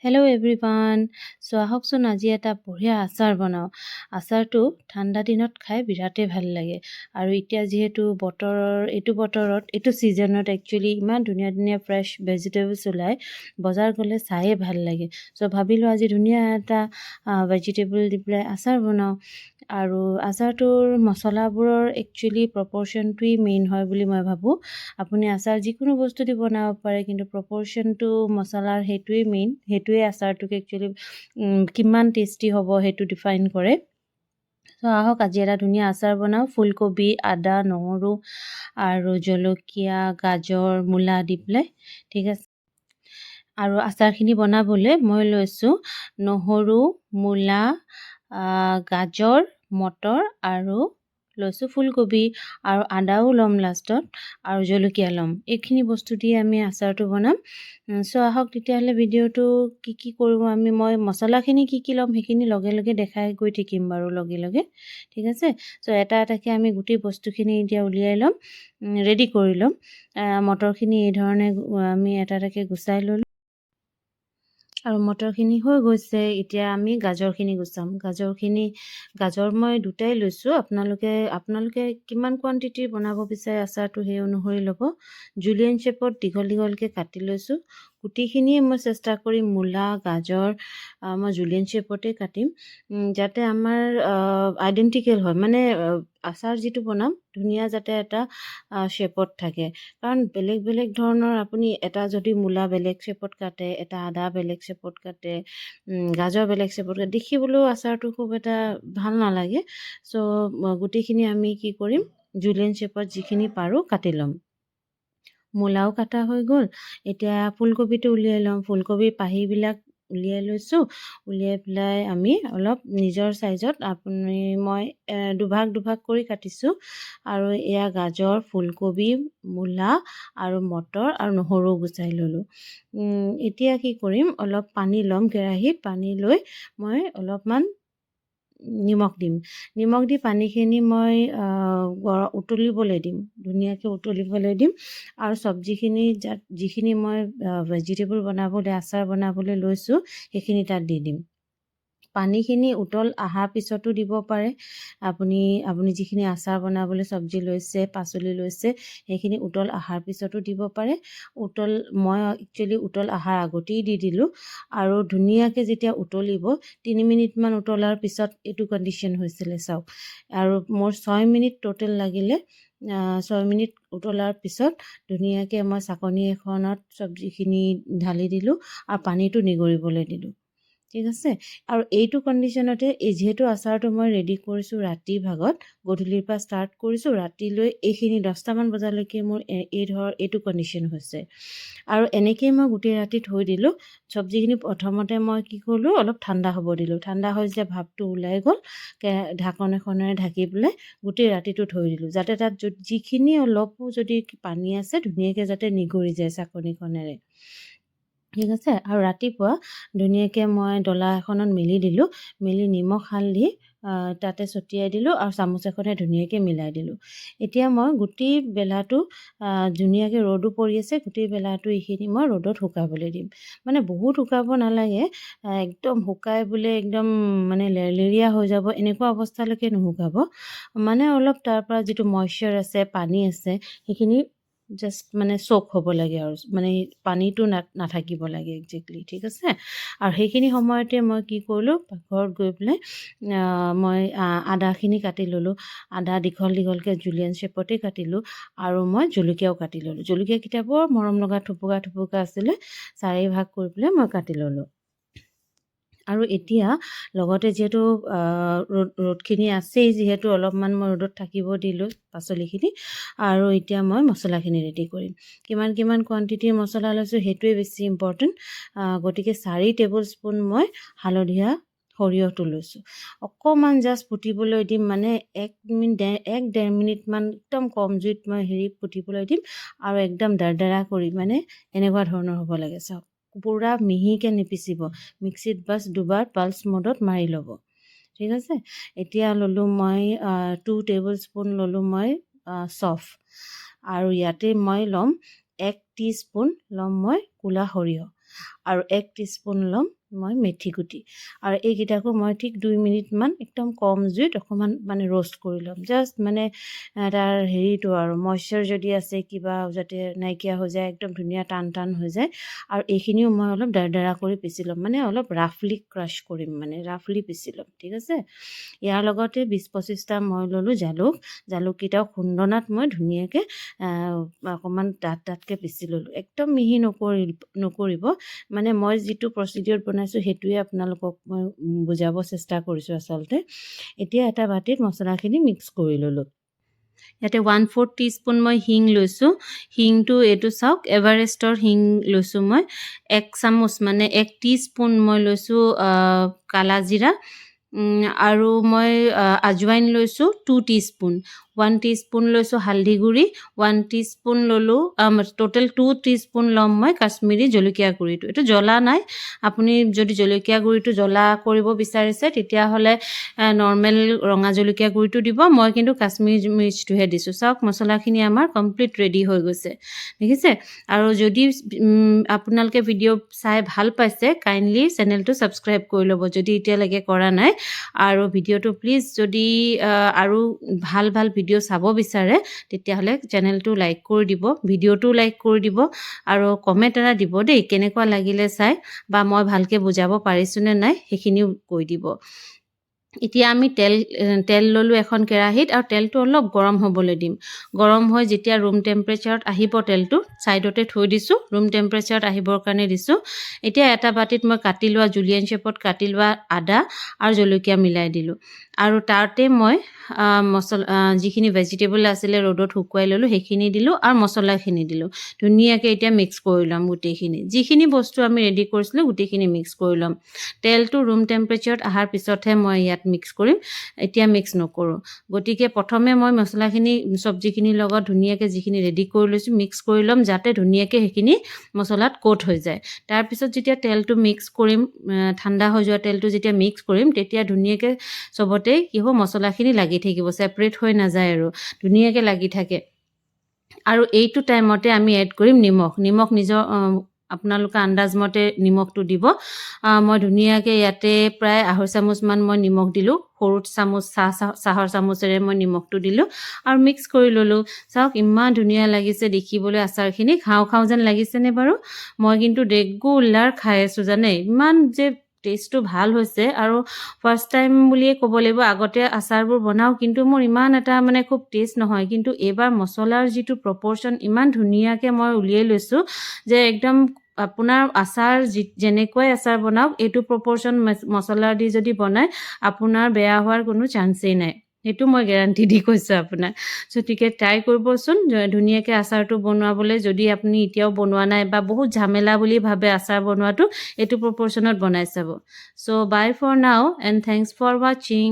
Hello' everyone. চ' আহকচোন আজি এটা বঢ়িয়া আচাৰ বনাওঁ। আচাৰটো ঠাণ্ডা দিনত খাই বিৰাটেই ভাল লাগে। আৰু এতিয়া যিহেতু এইটো বতৰত এইটো ছিজনত একচুৱেলি ইমান ধুনীয়া ধুনীয়া ফ্ৰেছ ভেজিটেবলছ ওলায়, বজাৰ গ'লে চায়ে ভাল লাগে। চ' ভাবিলোঁ আজি ধুনীয়া এটা ভেজিটেবল দি পেলাই আচাৰ বনাওঁ। আৰু আচাৰটোৰ মছলাবোৰৰ একচুৱেলি প্ৰপৰ্শ্যনটোৱেই মেইন হয় বুলি মই ভাবোঁ। আপুনি আচাৰ যিকোনো বস্তু দি বনাব পাৰে, কিন্তু প্ৰপৰ্শ্যনটো মছলাৰ সেইটোৱেই মেইন, সেইটোৱে আচাৰটোক একচুৱেলি কিমান টেষ্টি হ'ব সেইটো ডিফাইন কৰে। চ' আহক আজি এটা ধুনীয়া আচাৰ বনাওঁ। ফুলকবি, আদা, নহৰু আৰু জলকীয়া, গাজৰ, মূলা দি পেলাই, ঠিক আছে। আৰু আচাৰখিনি বনাবলৈ মই লৈছোঁ নহৰু, মূলা, গাজৰ, মটৰ আৰু লৈছোঁ ফুলকবি, আৰু আদাও ল'ম লাষ্টত, আৰু জলকীয়া ল'ম। এইখিনি বস্তু দি আমি আচাৰটো বনাম। চ' আহক তেতিয়াহ'লে ভিডিঅ'টো কি কৰোঁ মই মছলাখিনি কি ল'ম সেইখিনি লগে লগে দেখাই গৈ থাকিম বাৰু লগে লগে, ঠিক আছে। চ' এটা এটাকৈ আমি গোটেই বস্তুখিনি এতিয়া উলিয়াই ল'ম, ৰেডি কৰি ল'ম। মটৰখিনি এই ধৰণে আমি এটা এটাকৈ গুচাই ল'লোঁ। আৰু মটৰখিনি হৈ গৈছে, এতিয়া আমি গাজৰখিনি গুচাম। গাজৰ মই দুটাই লৈছোঁ। আপোনালোকে কিমান কোৱান্টিটিৰ বনাব বিচাৰে আচাৰটো সেই অনুসৰি ল'ব। জুলিয়েন শ্বেপত দীঘল দীঘলকৈ কাটি লৈছোঁ। গুটিখিনিয়ে মই চেষ্টা কৰিম মূলা, গাজৰ মই জুলিয়েন শ্বেপতে কাটিম, যাতে আমাৰ আইডেণ্টিকেল হয়, মানে আচাৰ যিটো বনাম ধুনীয়া যাতে এটা শ্বেপত থাকে। কাৰণ বেলেগ বেলেগ ধৰণৰ আপুনি এটা যদি মূলা বেলেগ শ্বেপত কাটে, এটা আদা বেলেগ শ্বেপত কাটে, গাজৰ বেলেগ শ্বেপত কাটে, দেখিবলৈও আচাৰটো খুব এটা ভাল নালাগে। চ' গোটেইখিনি আমি কি কৰিম, জুলিয়েন শ্বেপত যিখিনি পাৰোঁ কাটি ল'ম। মূলাও কাটা হৈ গ'ল। এতিয়া ফুলকবিটো উলিয়াই ল'ম। ফুলকবিৰ পাহিবিলাক উলিয়াই লৈছোঁ। উলিয়াই পেলাই আমি অলপ নিজৰ চাইজত মই দুভাগ কৰি কাটিছোঁ। আৰু এয়া গাজৰ, ফুলকবি, মূলা আৰু মটৰ আৰু নহৰু গুচাই ল'লোঁ। এতিয়া কি কৰিম, অলপ পানী ল'ম কেৰাহীত। পানী লৈ মই অলপমান নিমখ দিম। নিমখ দি পানীখিনি মই উতলিবলৈ দিম, ধুনীয়াকৈ উতলিবলৈ দিম। আৰু চব্জিখিনি যিখিনি মই ভেজিটেবল আচাৰ বনাবলৈ লৈছোঁ সেইখিনি তাত দি দিম। পানীখিনি উতল অহাৰ পিছতো দিব পাৰে। আপুনি যিখিনি আচাৰ বনাবলৈ চব্জি লৈছে, পাচলি লৈছে, সেইখিনি উতল অহাৰ পিছতো দিব পাৰে। মই একচুৱেলি উতল অহাৰ আগতেই দি দিলোঁ। আৰু ধুনীয়াকৈ যেতিয়া উতলিব, 3 মিনিটমান উতলাৰ পিছত এইটো কণ্ডিশ্যন হৈছিলে চাওক। আৰু মোৰ 6 মিনিট টোটেল লাগিলে। 6 মিনিট উতলাৰ পিছত ধুনীয়াকৈ মই চাকনি এখনত চব্জিখিনি ঢালি দিলোঁ আৰু পানীটো নিগৰিবলৈ দিলোঁ, ঠিক আছে। আৰু এইটো কণ্ডিশ্যনতে যিহেতু আচাৰটো মই ৰেডি কৰিছোঁ ৰাতিৰ ভাগত, গধূলিৰ পৰা ষ্টাৰ্ট কৰিছোঁ, ৰাতিলৈ এইখিনি 10টামান বজালৈকে মোৰ এইটো কণ্ডিশ্যন হৈছে। আৰু এনেকৈয়ে মই গোটেই ৰাতি থৈ দিলোঁ। চব্জিখিনি প্ৰথমতে মই কি কৰিলোঁ, অলপ ঠাণ্ডা হ'ব দিলোঁ। ঠাণ্ডা হৈ যেতিয়া ভাপটো ওলাই গ'ল, ঢাকন এখনেৰে ঢাকি পেলাই গোটেই ৰাতিটো থৈ দিলোঁ, যাতে তাত যিখিনি অলপো যদি পানী আছে ধুনীয়াকৈ যাতে নিগৰি যায় চাকনিখনেৰে, ঠিক আছে। আৰু ৰাতিপুৱা ধুনীয়াকৈ মই ডলা এখনত মেলি দিলোঁ। মেলি নিমখ হালধি তাতে ছটিয়াই দিলোঁ আৰু চামুচ এখনে ধুনীয়াকৈ মিলাই দিলোঁ। এতিয়া মই গোটেই বেলাটো ধুনীয়াকৈ ৰ'দো পৰি আছে, গোটেই বেলাটো এইখিনি মই ৰ'দত শুকাবলৈ দিম। মানে বহুত শুকাব নালাগে, একদম শুকাই বোলে একদম মানে লেৰলেৰীয়া হৈ যাব এনেকুৱা অৱস্থালৈকে নুশুকাব। মানে অলপ তাৰ পৰা যিটো মইশ্চাৰ আছে, পানী আছে, সেইখিনি জাষ্ট মানে চক হ'ব লাগে, আৰু মানে পানীটো নাথাকিব লাগে একজেক্টলি, ঠিক আছে। আৰু সেইখিনি সময়তে মই কি কৰিলোঁ, পাকঘৰত গৈ পেলাই মই আদাখিনি কাটি ল'লোঁ। আদা দীঘল দীঘলকৈ জুলিয়েন শ্বেপতে কাটিলোঁ। আৰু মই জলকীয়াও কাটি ল'লোঁ। জলকীয়াকেইটা বৰ মৰম লগা থুপুকা আছিলে, 4 ভাগ কৰি পেলাই মই কাটি ল'লোঁ। আৰু এতিয়া লগতে যিহেতু ৰ'দখিনি আছেই, যিহেতু অলপমান মই ৰ'দত থাকিব দিলোঁ পাচলিখিনি। আৰু এতিয়া মই মছলাখিনি ৰেডি কৰিম। কিমান কোৱান্টিটিৰ মছলা লৈছোঁ সেইটোৱে বেছি ইম্পৰ্টেণ্ট। গতিকে 4 টেবুল স্পুন মই হালধীয়া সৰিয়হটো লৈছোঁ। অকণমান জাষ্ট ফুটিবলৈ দিম, মানে 1-1.5 মিনিটমান একদম কম জুইত মই ফুটিবলৈ দিম। আৰু একদম দাৰদাৰা কৰি, মানে এনেকুৱা ধৰণৰ হ'ব লাগে চাওক। পূৰা মিহিকৈ নিপিচিব, মিক্সিত বাছ দুবাৰ পালছ মডত মাৰি ল'ব, ঠিক আছে। এতিয়া ল'লোঁ মই 2 টেবুল স্পুন ল'লোঁ মই চফ। আৰু ইয়াতে মই ল'ম 1 টিস্পুন ল'ম মই ক'লা সৰিয়হ। আৰু 1 টিস্পুন ল'ম মই মেথি গুটি আৰু এইকেইটাকো মই ঠিক 2 মিনিটমান একদম কম জুইত অকণমান মানে ৰ'ষ্ট কৰি ল'ম জাষ্ট মানে তাৰ হেৰিটো আৰু মইশ্চাৰ যদি আছে কিবা যাতে নাইকিয়া হৈ যায় একদম ধুনীয়া টান হৈ যায় আৰু এইখিনিও মই অলপ দাৰদাৰা কৰি পিচি ল'ম মানে অলপ ৰাফলি ক্ৰাছ কৰিম মানে ৰাফলি পিচি ল'ম ঠিক আছে। ইয়াৰ লগতে 20-25টা মই ল'লোঁ জালুককেইটাও খুন্দনাত মই ধুনীয়াকৈ অকণমান ডাঠকৈ পিচি ল'লোঁ একদম মিহি নকৰিব মানে মই যিটো প্ৰচিডিঅ'ত বনাইছোঁ সেইটোৱে আপোনালোকক মই বুজাব চেষ্টা কৰিছোঁ আচলতে। এতিয়া এটা বাটিত মছলাখিনি মিক্স কৰি ল'লোঁ। ইয়াতে 1/4 টিস্পুন মই হিং লৈছোঁ। হিংটো এইটো চাওক এভাৰেষ্টৰ হিং লৈছোঁ মই 1 চামুচ মানে 1 টিস্পুন মই লৈছোঁ কালা জিৰা আৰু মই আজৱাইন লৈছোঁ 2 টিস্পুন 1 টিস্পুন লৈছোঁ হালধি গুড়ি 1 টিস্পুন ল'লোঁ টোটেল 2 টিস্পুন ল'ম মই কাশ্মীৰী জলকীয়া গুড়িটো। এইটো জ্বলা নাই, আপুনি যদি জলকীয়া গুড়িটো জ্বলা কৰিব বিচাৰিছে তেতিয়াহ'লে নৰ্মেল ৰঙা জলকীয়া গুড়িটো দিব, মই কিন্তু কাশ্মীৰী মিৰ্চটোহে দিছোঁ। চাওক মছলাখিনি আমাৰ কমপ্লিট ৰেডি হৈ গৈছে দেখিছে। আৰু যদি আপোনালোকে ভিডিঅ' চাই ভাল পাইছে কাইণ্ডলি চেনেলটো ছাবস্ক্ৰাইব কৰি ল'ব যদি এতিয়ালৈকে কৰা নাই। আৰু ভিডিঅ'টো প্লিজ যদি আৰু ভাল ভিডিঅ' চাব বিচাৰে তেতিয়াহ'লে চেনেলটো লাইক কৰি দিব, ভিডিঅ'টো লাইক কৰি দিব আৰু কমেণ্ট এটা দিব দেই কেনেকুৱা লাগিলে চাই বা মই ভালকৈ বুজাব পাৰিছোঁনে নাই সেইখিনিও কৈ দিব। এতিয়া আমি তেল ল'লোঁ এখন কেৰাহীত আৰু তেলটো অলপ গৰম হ'বলৈ দিম। গৰম হৈ যেতিয়া ৰুম টেম্পাৰেচাৰত আহিব তেলটো ছাইডতে থৈ দিছোঁ, ৰুম টেম্পাৰেচাৰত আহিবৰ কাৰণে দিছোঁ। এতিয়া এটা বাটিত মই কাটি লোৱা জুলিয়ান শ্বেপত কাটি লোৱা আদা আৰু জলকীয়া মিলাই দিলোঁ আৰু তাতে মই যিখিনি ভেজিটেবল আছিলে ৰ'দত শুকুৱাই ল'লোঁ সেইখিনি দিলোঁ আৰু মছলাখিনি দিলোঁ। ধুনীয়াকৈ এতিয়া মিক্স কৰি ল'ম গোটেইখিনি, যিখিনি বস্তু আমি ৰেডি কৰিছিলোঁ গোটেইখিনি মিক্স কৰি ল'ম। তেলটো ৰুম টেম্পাৰেচাৰত অহাৰ পিছতহে মই ইয়াত মিক্স কৰিম, এতিয়া মিক্স নকৰোঁ। গতিকে প্ৰথমে মই মছলাখিনি চব্জিখিনিৰ লগত ধুনীয়াকৈ যিখিনি ৰেডি কৰি লৈছোঁ মিক্স কৰি ল'ম যাতে ধুনীয়াকৈ সেইখিনি মছলাত কোট হৈ যায়। তাৰপিছত যেতিয়া তেলটো মিক্স কৰিম, ঠাণ্ডা হৈ যোৱা তেলটো যেতিয়া মিক্স কৰিম তেতিয়া ধুনীয়াকৈ চবতে কি হ'ব মছলাখিনি লাগি থাকিব, ছেপাৰেট হৈ নাযায় আৰু ধুনীয়াকৈ লাগি থাকে। আৰু এইটো টাইমতে আমি এড কৰিম নিমখ নিজৰ আপোনালোকে আন্দাজমতে নিমখটো দিব। মই ধুনীয়াকৈ ইয়াতে প্ৰায় 2.5 চামুচমান মই নিমখ দিলোঁ, সৰু চামুচ চাহৰ চামুচেৰে মই নিমখটো দিলোঁ আৰু মিক্স কৰি ল'লোঁ। চাওক ইমান ধুনীয়া লাগিছে দেখিবলৈ আচাৰখিনি, খাওঁ যেন লাগিছেনে বাৰু? মই কিন্তু ৰেগুলাৰ খাই আছোঁ জানে, ইমান যে টেষ্টটো ভাল হৈছে আৰু ফাৰ্ষ্ট টাইম বুলিয়ে ক'ব লাগিব। আগতে আচাৰবোৰ বনাওঁ কিন্তু মোৰ ইমান এটা মানে খুব টেষ্ট নহয়, কিন্তু এইবাৰ মছলাৰ যিটো প্ৰপৰ্শ্যন ইমান ধুনীয়াকৈ মই উলিয়াই লৈছোঁ যে একদম আপোনাৰ আচাৰ যেনেকুৱাই আচাৰ বনাওক এইটো প্ৰপৰ্শ্যন মছলা দি যদি বনায় আপোনাৰ বেয়া হোৱাৰ কোনো চান্সেই নাই, সেইটো মই গেৰাণ্টি দি কৈছোঁ আপোনাক। গতিকে ট্ৰাই কৰিবচোন ধুনীয়াকৈ আচাৰটো বনাবলৈ, যদি আপুনি এতিয়াও বনোৱা নাই বা বহুত ঝামেলা বুলি ভাবে আচাৰ বনোৱাটো, এইটো প্ৰপৰ্শ্যনত বনাই চাব। So' bye for now and thanks for ৱাচিং।